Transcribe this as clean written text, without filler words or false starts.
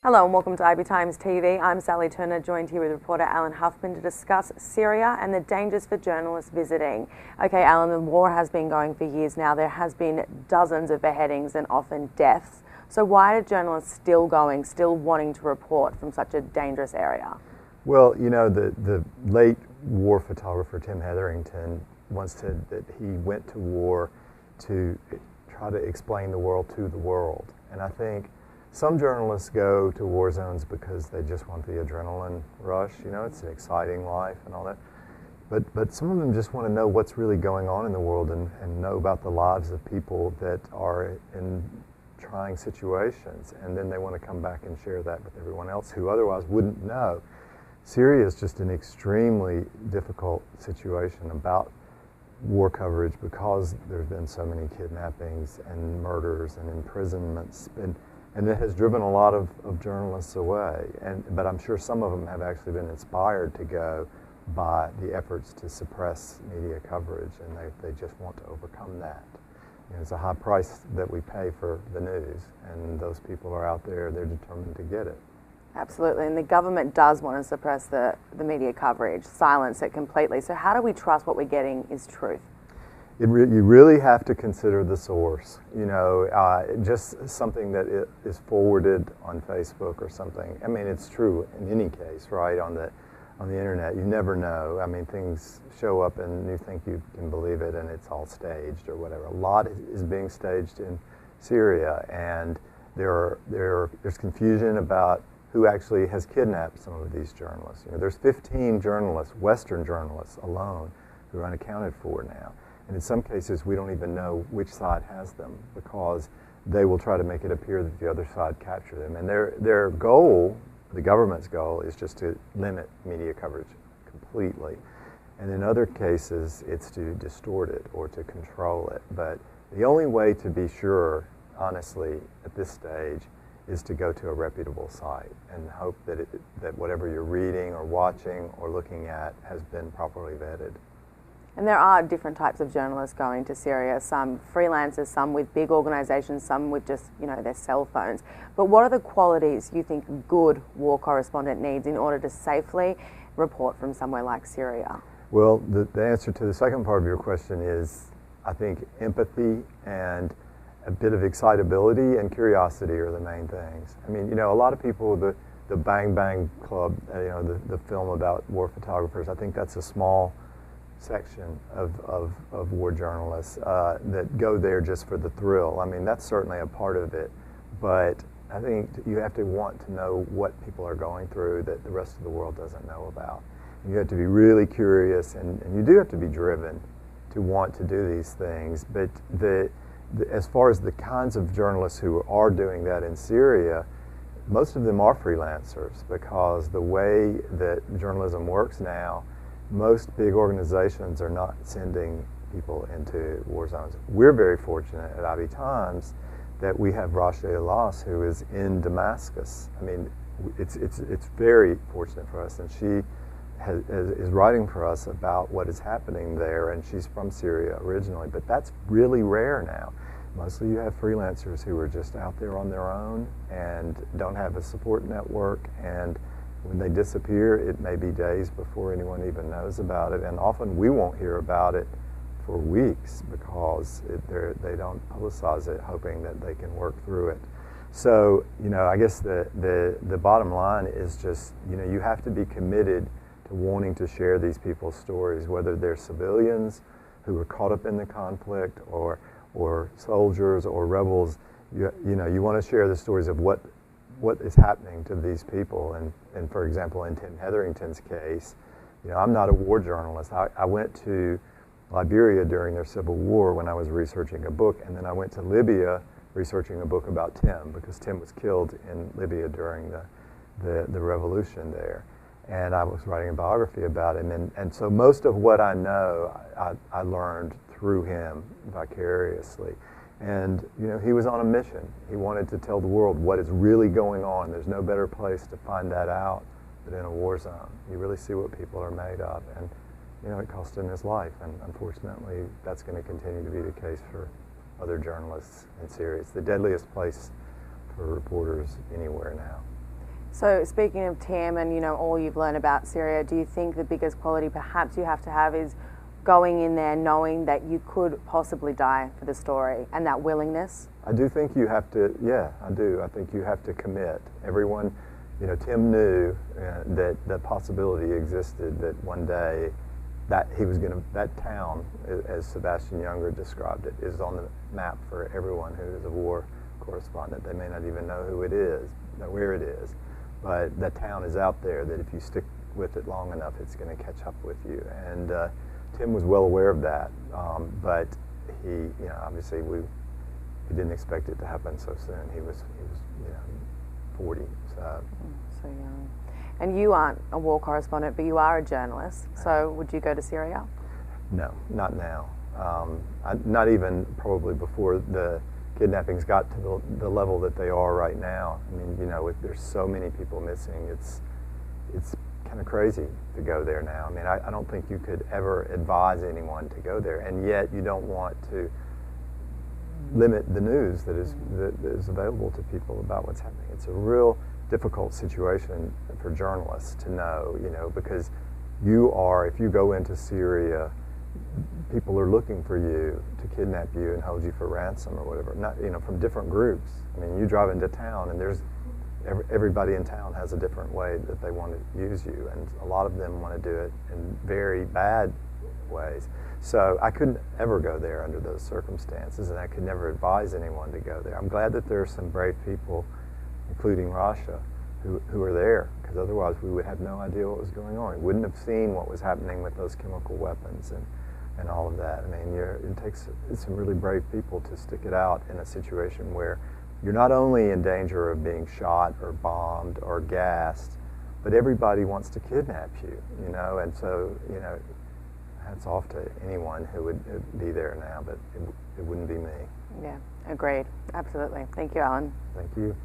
Hello and welcome to IB Times TV. I'm Sally Turner, joined here with reporter Alan Huffman to discuss Syria and the dangers for journalists visiting. Okay, Alan, the war has been going for years now. There has been dozens of beheadings and often deaths. So why are journalists still going, still wanting to report from such a dangerous area? Well, you know, the late war photographer Tim Hetherington once said that he went to war to try to explain the world to the world. And I think some journalists go to war zones because they just want the adrenaline rush. You know, it's an exciting life and all that. But some of them just want to know what's really going on in the world and know about the lives of people that are in trying situations. And then they want to come back and share that with everyone else who otherwise wouldn't know. Syria is just an extremely difficult situation about war coverage because there's been so many kidnappings and murders and imprisonments. And it has driven a lot of journalists away. But I'm sure some of them have actually been inspired to go by the efforts to suppress media coverage, and they just want to overcome that. You know, it's a high price that we pay for the news, and those people are out there, they're determined to get it. Absolutely, and the government does want to suppress the media coverage, silence it completely. So how do we trust what we're getting is truth? You really have to consider the source. You know, just something that is forwarded on Facebook or something. I mean, it's true in any case, right? On the internet, you never know. I mean, things show up and you think you can believe it, and it's all staged or whatever. A lot is being staged in Syria, and there's confusion about who actually has kidnapped some of these journalists. You know, there's 15 journalists, Western journalists alone, who are unaccounted for now. And in some cases, we don't even know which side has them because they will try to make it appear that the other side captured them. And their goal, the government's goal, is just to limit media coverage completely. And in other cases, it's to distort it or to control it. But the only way to be sure, honestly, at this stage, is to go to a reputable site and hope that whatever you're reading or watching or looking at has been properly vetted. And there are different types of journalists going to Syria, some freelancers, some with big organisations, some with just, you know, their cell phones. But what are the qualities you think a good war correspondent needs in order to safely report from somewhere like Syria? Well, the answer to the second part of your question is, I think, empathy and a bit of excitability and curiosity are the main things. I mean, you know, a lot of people, the Bang Bang Club, you know, the film about war photographers, I think that's a small section of war journalists that go there just for the thrill. I mean, that's certainly a part of it, but I think you have to want to know what people are going through that the rest of the world doesn't know about. And you have to be really curious, and you do have to be driven to want to do these things. But as far as the kinds of journalists who are doing that in Syria, most of them are freelancers because the way that journalism works now, most big organizations are not sending people into war zones. We're very fortunate at IB Times that we have Rashid Alas, who is in Damascus. I mean, it's very fortunate for us, and she is writing for us about what is happening there, and she's from Syria originally, but that's really rare now. Mostly you have freelancers who are just out there on their own and don't have a support network, and when they disappear, it may be days before anyone even knows about it, and often we won't hear about it for weeks because they don't publicize it, hoping that they can work through it. So, you know, I guess the bottom line is just, you know, you have to be committed to wanting to share these people's stories, whether they're civilians who are caught up in the conflict or soldiers or rebels. You know, you want to share the stories of what is happening to these people. And for example, in Tim Hetherington's case, you know, I'm not a war journalist. I went to Liberia during their civil war when I was researching a book, and then I went to Libya researching a book about Tim because Tim was killed in Libya during the revolution there. And I was writing a biography about him. And so most of what I know, I learned through him vicariously. And, you know, he was on a mission. He wanted to tell the world what is really going on. There's no better place to find that out than in a war zone. You really see what people are made of. And, you know, it cost him his life. And unfortunately, that's going to continue to be the case for other journalists in Syria. It's the deadliest place for reporters anywhere now. So speaking of Tim and, you know, all you've learned about Syria, do you think the biggest quality perhaps you have to have is going in there knowing that you could possibly die for the story, and that willingness? I do think you have to, yeah, I do. I think you have to commit. Everyone, you know, Tim knew that that possibility existed, that one day that he was going to, that town, as Sebastian Younger described it, is on the map for everyone who is a war correspondent. They may not even know who it is, know where it is, but that town is out there, that if you stick with it long enough, it's going to catch up with you. And Tim was well aware of that, but he, you know, obviously we didn't expect it to happen so soon. He was, you know, 40, so. So young. And you aren't a war correspondent, but you are a journalist. So would you go to Syria? No, not now. Not even probably before the kidnappings got to the level that they are right now. I mean, you know, there's so many people missing. It's kind of crazy to go there now. I mean, I don't think you could ever advise anyone to go there, and yet you don't want to limit the news that is available to people about what's happening. It's a real difficult situation for journalists to know, you know, because you are, if you go into Syria, people are looking for you to kidnap you and hold you for ransom or whatever. Not, you know, from different groups. I mean, you drive into town and there's everybody in town has a different way that they want to use you, and a lot of them want to do it in very bad ways. So I couldn't ever go there under those circumstances, and I could never advise anyone to go there. I'm glad that there are some brave people, including Rasha, who are there, because otherwise we would have no idea what was going on. We wouldn't have seen what was happening with those chemical weapons and all of that. I mean, it takes some really brave people to stick it out in a situation where you're not only in danger of being shot or bombed or gassed, but everybody wants to kidnap you, you know, and so, you know, hats off to anyone who would be there now, but it wouldn't be me. Yeah, agreed. Absolutely. Thank you, Alan. Thank you.